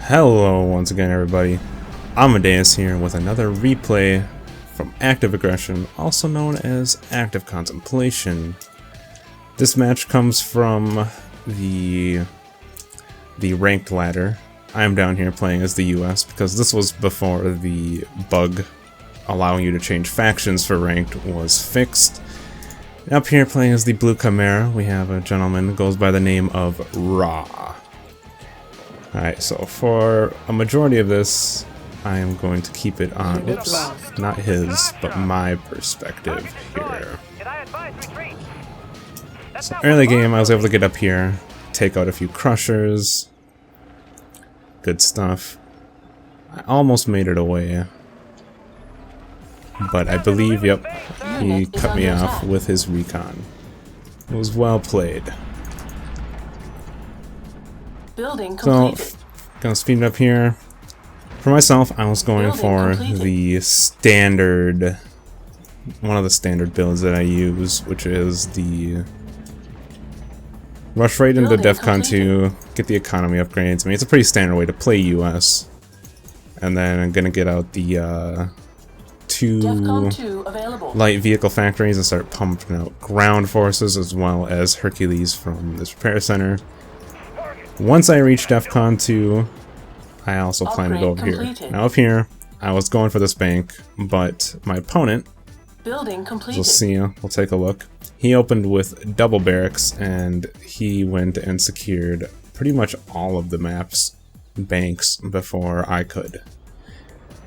Hello once again everybody, Amadeus here with another replay from Active Aggression, also known as Active Contemplation. This match comes from the ranked ladder. I am down here playing as the US because this was before the bug allowing you to change factions for ranked was fixed. Up here playing as the Blue Chimera, we have a gentleman who goes by the name of Ra. Alright, so for a majority of this, I am going to keep it on, not his, but my perspective here. So early game, I was able to get up here, take out a few crushers. Good stuff. I almost made it away. But I believe, yep, he cut me off with his recon. It was well played. Building completed. So, gonna speed it up here. For myself, I was going for the standard, one of the standard builds that I use, which is the rush right into DEFCON 2, get the economy upgrades. I mean, it's a pretty standard way to play US. And then I'm gonna get out the two light vehicle factories and start pumping out ground forces as well as Hercules from this repair center. Once I reach DEFCON 2, I also plan to go over here. Now up here, I was going for this bank, but my opponent, we'll see, we'll take a look. He opened with double barracks and he went and secured pretty much all of the map's banks before I could.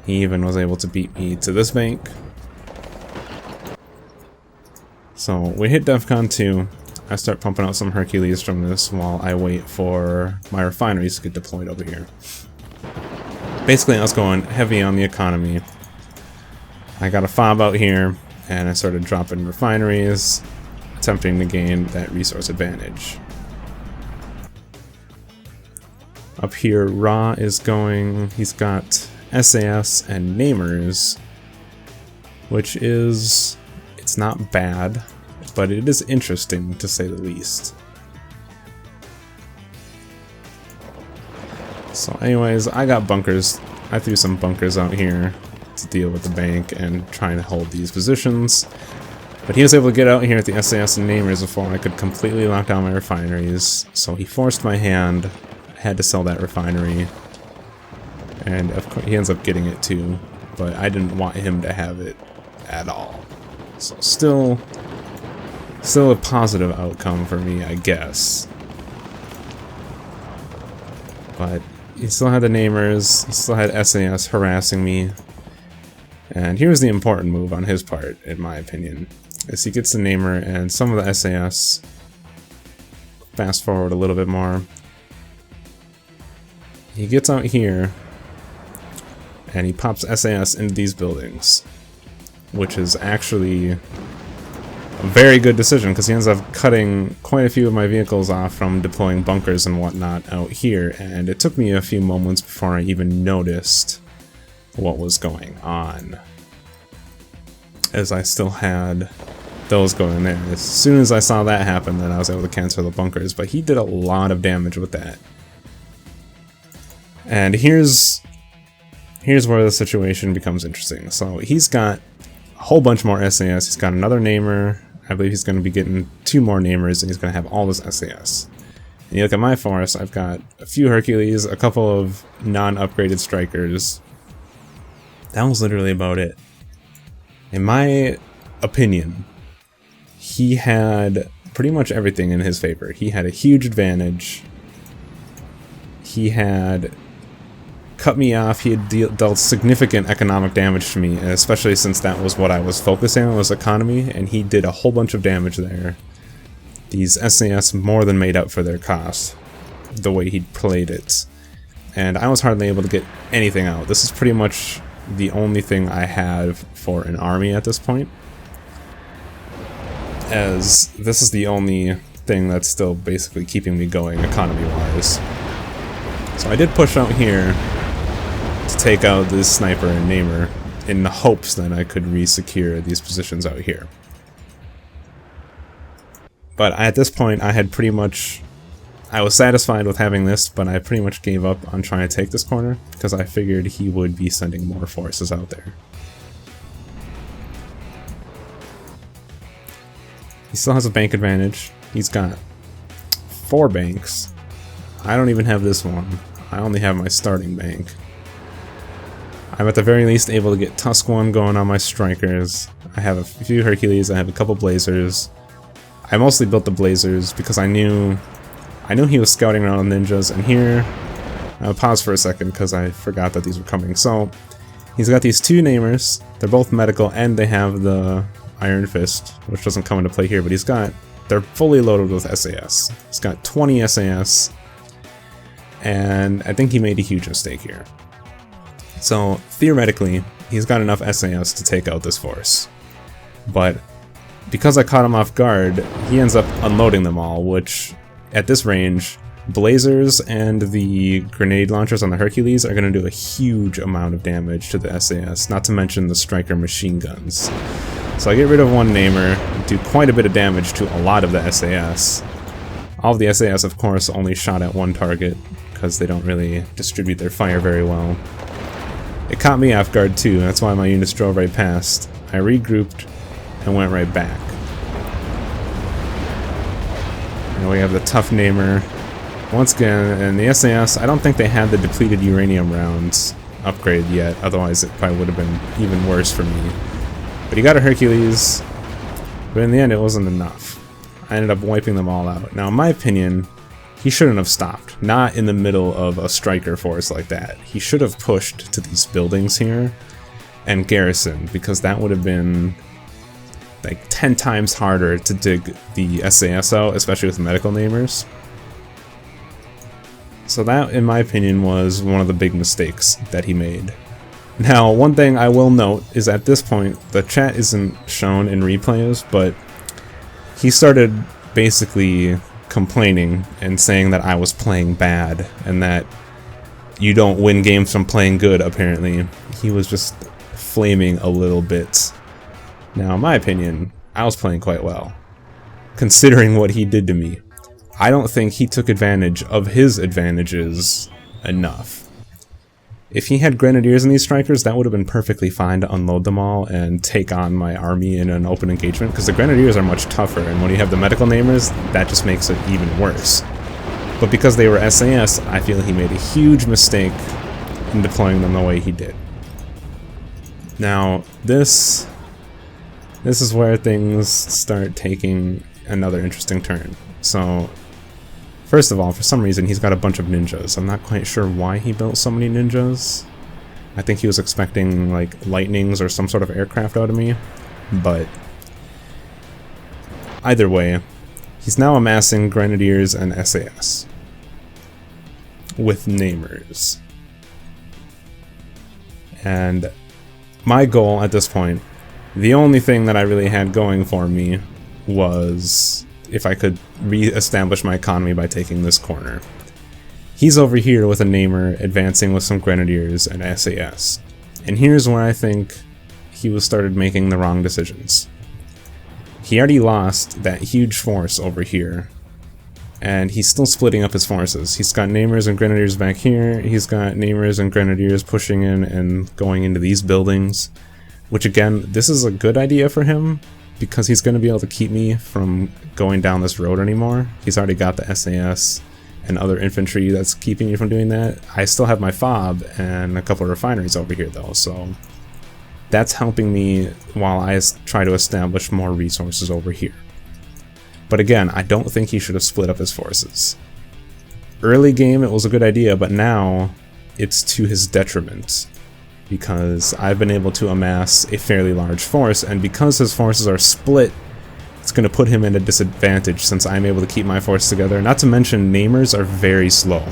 He even was able to beat me to this bank. So we hit DEFCON 2. I start pumping out some Hercules from this while I wait for my refineries to get deployed over here. Basically, I was going heavy on the economy. I got a fob out here, and I started dropping refineries, attempting to gain that resource advantage. Up here, Ra is going, he's got SAS and Namers, which is, it's not bad, but it is interesting to say the least. So anyways, I got bunkers. I threw some bunkers out here to deal with the bank and trying to hold these positions. But he was able to get out here at the SAS and Namers before I could completely lock down my refineries. So he forced my hand. I had to sell that refinery. And of course he ends up getting it too. But I didn't want him to have it at all. So still a positive outcome for me, I guess. But he still had the Namers, he still had SAS harassing me. And here's the important move on his part, in my opinion. Is he gets the Namer and some of the SAS. Fast forward a little bit more. He gets out here and he pops SAS into these buildings, which is actually a very good decision because he ends up cutting quite a few of my vehicles off from deploying bunkers and whatnot out here, and it took me a few moments before I even noticed what was going on, as I still had those going there. As soon as I saw that happen, then I was able to cancel the bunkers, but he did a lot of damage with that. And here's where the situation becomes interesting. So he's got a whole bunch more SAS, he's got another Namer. I believe he's going to be getting 2 more Namers, and he's going to have all this SAS. And you look at my force, I've got a few Hercules, a couple of non-upgraded strikers. That was literally about it. In my opinion, he had pretty much everything in his favor. He had a huge advantage. He had cut me off, he had dealt significant economic damage to me, especially since that was what I was focusing on, was economy, and he did a whole bunch of damage there. These SAS more than made up for their cost, the way he played it. And I was hardly able to get anything out. This is pretty much the only thing I have for an army at this point, as this is the only thing that's still basically keeping me going economy-wise. So I did push out here to take out this sniper and Namer in the hopes that I could re-secure these positions out here. But at this point I had pretty much I was satisfied with having this, but I pretty much gave up on trying to take this corner because I figured he would be sending more forces out there. He still has a bank advantage. He's got 4 banks. I don't even have this one. I only have my starting bank. I'm at the very least able to get Tusk 1 going on my strikers. I have a few Hercules, I have a couple Blazers. I mostly built the Blazers because I knew he was scouting around with ninjas, and here, I'll pause for a second because I forgot that these were coming. So, he's got these 2 namers, they're both medical, and they have the Iron Fist, which doesn't come into play here, but they're fully loaded with SAS. He's got 20 SAS, and I think he made a huge mistake here. So, theoretically, he's got enough SAS to take out this force. But, because I caught him off guard, he ends up unloading them all, which, at this range, Blazers and the grenade launchers on the Hercules are going to do a huge amount of damage to the SAS, not to mention the striker machine guns. So I get rid of 1 namer, do quite a bit of damage to a lot of the SAS. All of the SAS, of course, only shot at 1 target, because they don't really distribute their fire very well. It caught me off guard too, that's why my units drove right past. I regrouped and went right back. And we have the tough namer. Once again, and the SAS, I don't think they had the depleted uranium rounds upgraded yet, otherwise it probably would have been even worse for me. But he got a Hercules, but in the end it wasn't enough. I ended up wiping them all out. Now in my opinion, he shouldn't have stopped. Not in the middle of a striker force like that. He should have pushed to these buildings here and garrisoned, because that would have been like 10 times harder to dig the SAS out, especially with medical namers. So that, in my opinion, was one of the big mistakes that he made. Now, one thing I will note is at this point, the chat isn't shown in replays, but he started basically complaining and saying that I was playing bad and that you don't win games from playing good, apparently. He was just flaming a little bit. Now, in my opinion, I was playing quite well, considering what he did to me. I don't think he took advantage of his advantages enough. If he had Grenadiers in these strikers, that would have been perfectly fine to unload them all and take on my army in an open engagement, because the Grenadiers are much tougher, and when you have the medical namers, that just makes it even worse. But because they were SAS, I feel he made a huge mistake in deploying them the way he did. Now, this is where things start taking another interesting turn. So, first of all, for some reason, he's got a bunch of ninjas. I'm not quite sure why he built so many ninjas. I think he was expecting, like, lightnings or some sort of aircraft out of me. But either way, he's now amassing Grenadiers and SAS with namers. And my goal at this point, the only thing that I really had going for me was if I could re-establish my economy by taking this corner. He's over here with a namer advancing with some Grenadiers and SAS. And here's where I think he started making the wrong decisions. He already lost that huge force over here, and he's still splitting up his forces. He's got namers and Grenadiers back here, he's got namers and Grenadiers pushing in and going into these buildings, which again, this is a good idea for him, because he's going to be able to keep me from going down this road anymore. He's already got the SAS and other infantry that's keeping me from doing that. I still have my FOB and a couple of refineries over here though, so that's helping me while I try to establish more resources over here. But again, I don't think he should have split up his forces. Early game it was a good idea, but now it's to his detriment, because I've been able to amass a fairly large force, and because his forces are split, it's going to put him at a disadvantage since I'm able to keep my force together. Not to mention, namers are very slow,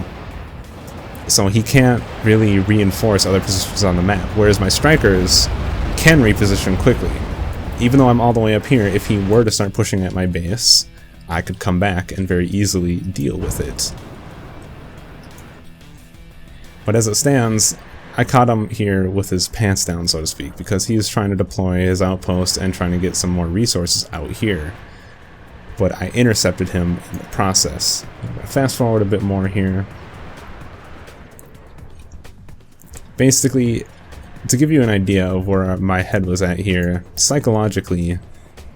so he can't really reinforce other positions on the map, whereas my strikers can reposition quickly. Even though I'm all the way up here, if he were to start pushing at my base, I could come back and very easily deal with it. But as it stands, I caught him here with his pants down, so to speak, because he was trying to deploy his outpost and trying to get some more resources out here. but I intercepted him in the process. Fast forward a bit more here. Basically, to give you an idea of where my head was at here, psychologically,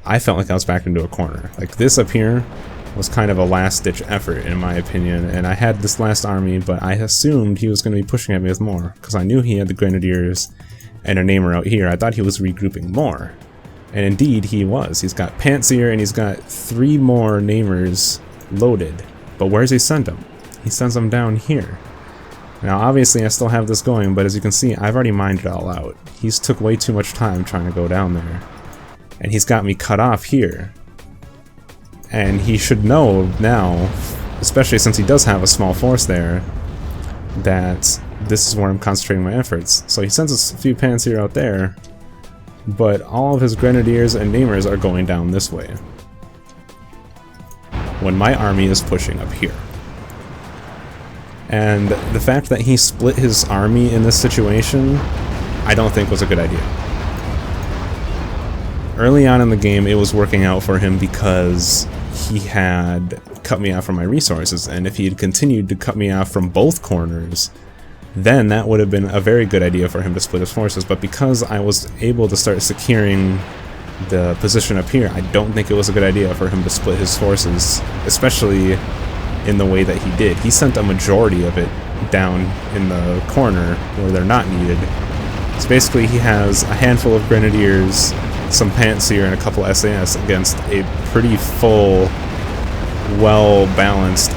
I felt like I was backed into a corner. Like, this up here was kind of a last-ditch effort, in my opinion, and I had this last army, but I assumed he was going to be pushing at me with more, because I knew he had the Grenadiers and a Namer out here. I thought he was regrouping more, and indeed he was. He's got Pantsier, and he's got 3 more Namers loaded, but where's he send them? He sends them down here. Now, obviously, I still have this going, but as you can see, I've already mined it all out. He's took way too much time trying to go down there. And he's got me cut off here. And he should know now, especially since he does have a small force there, that this is where I'm concentrating my efforts. So he sends us a few Pantsier out there, but all of his Grenadiers and Namers are going down this way, when my army is pushing up here. And the fact that he split his army in this situation, I don't think was a good idea. Early on in the game, it was working out for him because he had cut me off from my resources, and if he had continued to cut me off from both corners, then that would have been a very good idea for him to split his forces. But because I was able to start securing the position up here, I don't think it was a good idea for him to split his forces, especially in the way that he did. He sent a majority of it down in the corner where they're not needed. So basically he has a handful of Grenadiers, some Pantsier, and a couple SAS against a pretty full, well-balanced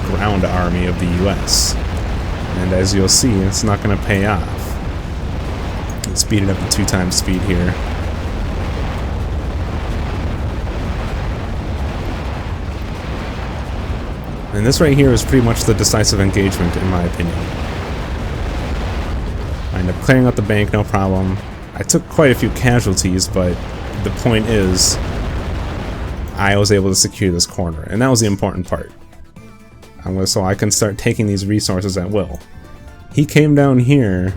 ground army of the US. And as you'll see, it's not going to pay off. Let's speed it up to 2 times speed here. And this right here is pretty much the decisive engagement, in my opinion. I ended up clearing out the bank, no problem. I took quite a few casualties, but the point is, I was able to secure this corner, and that was the important part. So I can start taking these resources at will. He came down here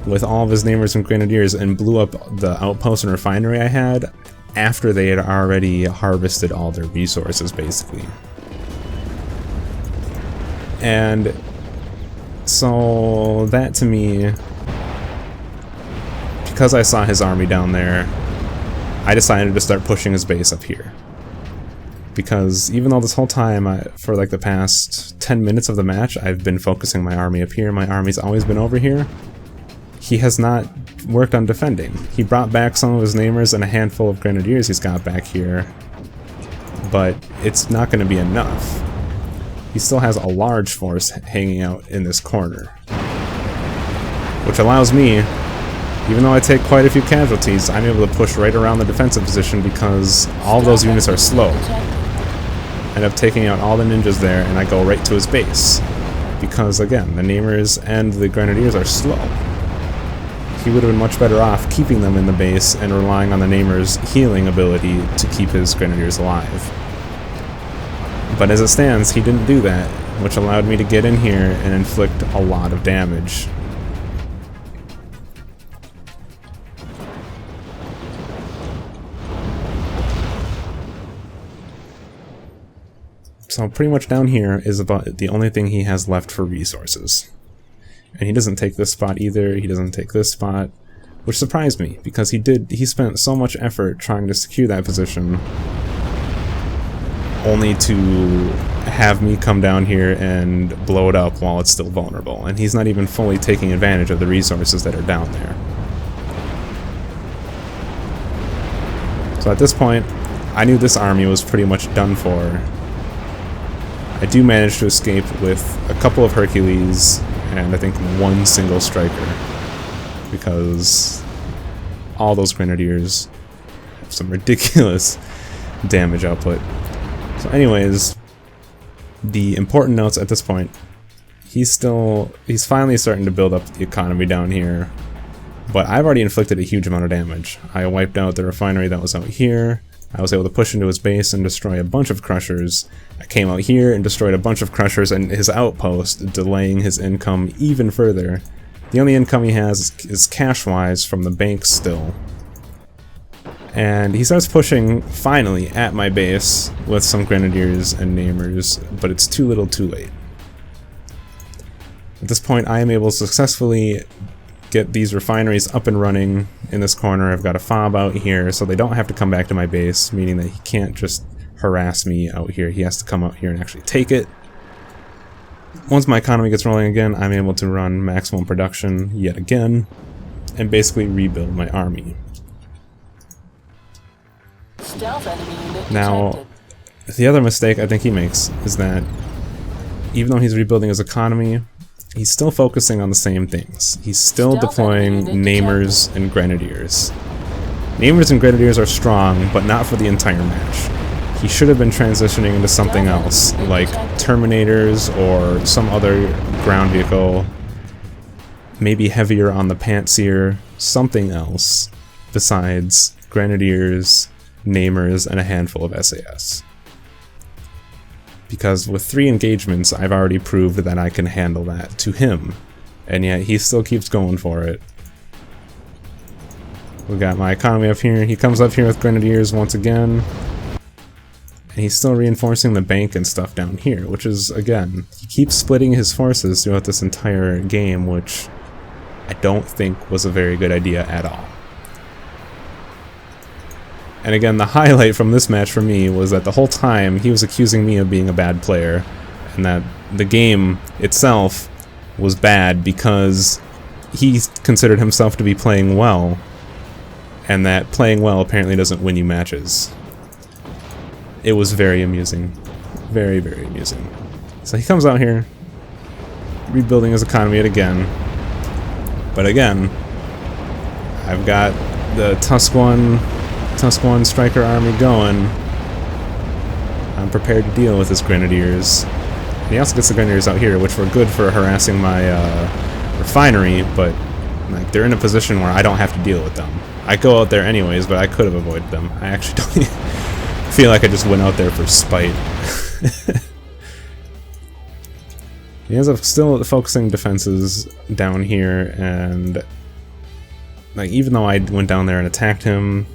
with all of his Namers and Grenadiers and blew up the outpost and refinery I had after they had already harvested all their resources, basically. And so that to me, because I saw his army down there, I decided to start pushing his base up here. Because even though this whole time, for like the past 10 minutes of the match, I've been focusing my army up here, my army's always been over here, he has not worked on defending. He brought back some of his Namers and a handful of Grenadiers he's got back here, but it's not going to be enough. He still has a large force hanging out in this corner, which allows me, even though I take quite a few casualties, I'm able to push right around the defensive position because all of those units are slow. I end up taking out all the ninjas there, and I go right to his base, because again, the Namers and the Grenadiers are slow. He would have been much better off keeping them in the base and relying on the Namers' healing ability to keep his Grenadiers alive. But as it stands, he didn't do that, which allowed me to get in here and inflict a lot of damage. So pretty much down here is about the only thing he has left for resources. And he doesn't take this spot either, he doesn't take this spot, which surprised me, because he spent so much effort trying to secure that position, only to have me come down here and blow it up while it's still vulnerable. And he's not even fully taking advantage of the resources that are down there. So at this point, I knew this army was pretty much done for. I do manage to escape with a couple of Hercules and I think 1 single striker, because all those Grenadiers have some ridiculous damage output. So anyways, the important notes at this point, he's finally starting to build up the economy down here, but I've already inflicted a huge amount of damage. I wiped out the refinery that was out here, I was able to push into his base and destroy a bunch of crushers. I came out here and destroyed a bunch of crushers and his outpost, delaying his income even further. The only income he has is cash-wise from the bank still. And he starts pushing, finally, at my base with some grenadiers and namers, but it's too little too late. At this point, I am able to successfully get these refineries up and running in this corner. I've got a fob out here, so they don't have to come back to my base, meaning that he can't just harass me out here. He has to come out here and actually take it. Once my economy gets rolling again, I'm able to run maximum production yet again, and basically rebuild my army. Stealth enemy unit Now, detected. the other mistake I think he makes is that even though he's rebuilding his economy, he's still focusing on the same things. He's still Stealth deploying enemy unit namers and grenadiers. Namers and grenadiers are strong, but not for the entire match. He should have been transitioning into something else, like Terminators or some other ground vehicle, maybe heavier on the Pantsir, something else besides grenadiers, namers, and a handful of SAS. Because with 3 engagements, I've already proved that I can handle that to him, and yet he still keeps going for it. We got my economy up here. He comes up here with grenadiers once again, and he's still reinforcing the bank and stuff down here, which is, again, he keeps splitting his forces throughout this entire game, which I don't think was a very good idea at all. And again, the highlight from this match for me was that the whole time he was accusing me of being a bad player, and that the game itself was bad because he considered himself to be playing well, and that playing well apparently doesn't win you matches. It was very amusing. Very, very amusing. So he comes out here, rebuilding his economy yet again. But again, I've got the Tusk One Striker army going. I'm prepared to deal with his grenadiers. And he also gets the grenadiers out here, which were good for harassing my refinery, but like they're in a position where I don't have to deal with them. I go out there anyways, but I could have avoided them. I actually don't feel like I just went out there for spite. He ends up still focusing defenses down here, and like even though I went down there and attacked him,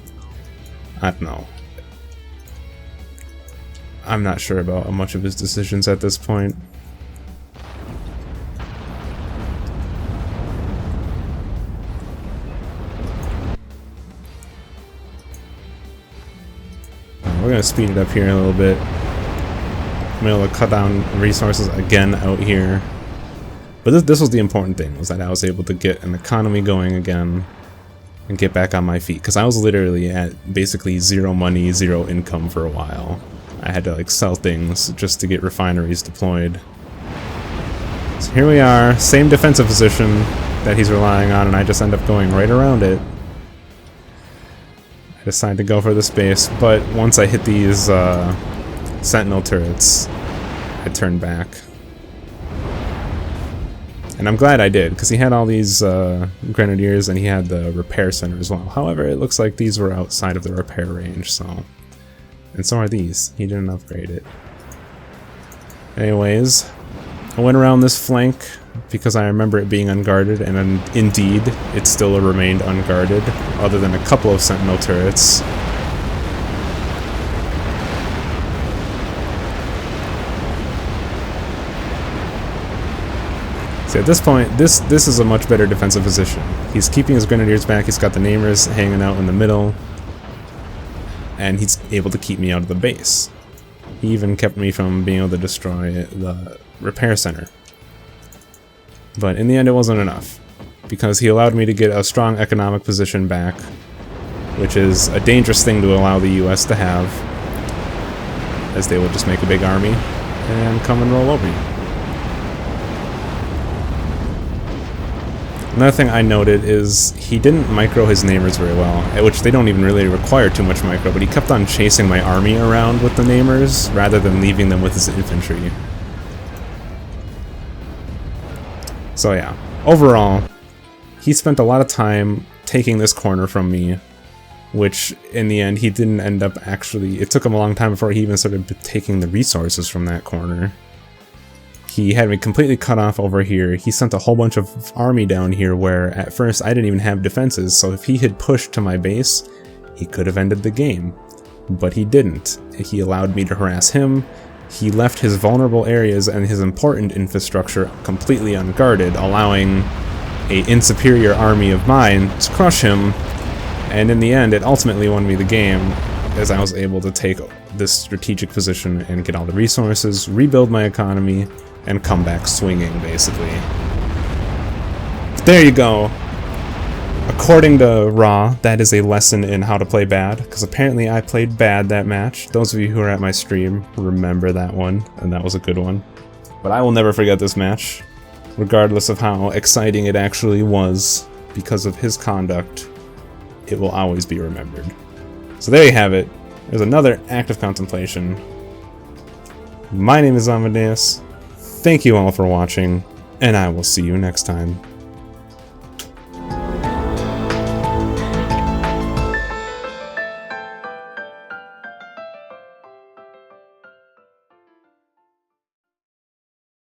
I don't know. I'm not sure about much of his decisions at this point. We're gonna speed it up here a little bit. I'm able to cut down resources again out here. But this was the important thing, was that I was able to get an economy going again and get back on my feet, because I was literally at basically 0 money, 0 income for a while. I had to like sell things just to get refineries deployed. So here we are, same defensive position that he's relying on, and I just end up going right around it. I decide to go for the space, but once I hit these sentinel turrets, I turned back. And I'm glad I did, because he had all these grenadiers and he had the repair center as well. However, it looks like these were outside of the repair range, so... And so are these. He didn't upgrade it. Anyways, I went around this flank because I remember it being unguarded, and indeed, it still remained unguarded, other than a couple of sentinel turrets. So at this point, this is a much better defensive position. He's keeping his grenadiers back, he's got the namers hanging out in the middle, and he's able to keep me out of the base. He even kept me from being able to destroy the repair center. But in the end it wasn't enough, because he allowed me to get a strong economic position back, which is a dangerous thing to allow the US to have, as they will just make a big army and come and roll over you. Another thing I noted is he didn't micro his namers very well, which they don't even really require too much micro, but he kept on chasing my army around with the namers rather than leaving them with his infantry. So yeah, overall, he spent a lot of time taking this corner from me, which in the end he didn't end up actually, it took him a long time before he even started taking the resources from that corner. He had me completely cut off over here. He sent a whole bunch of army down here where at first I didn't even have defenses, so if he had pushed to my base, he could have ended the game, but he didn't. He allowed me to harass him. He left his vulnerable areas and his important infrastructure completely unguarded, allowing a insuperior army of mine to crush him, and in the end it ultimately won me the game, as I was able to take this strategic position and get all the resources, rebuild my economy, and come back swinging, basically. But there you go. According to Raw, that is a lesson in how to play bad, because apparently I played bad that match. Those of you who are at my stream remember that one, and that was a good one. But I will never forget this match, regardless of how exciting it actually was. Because of his conduct, it will always be remembered. So there you have it. There's another act of contemplation. My name is Amadeus. Thank you all for watching, and I will see you next time.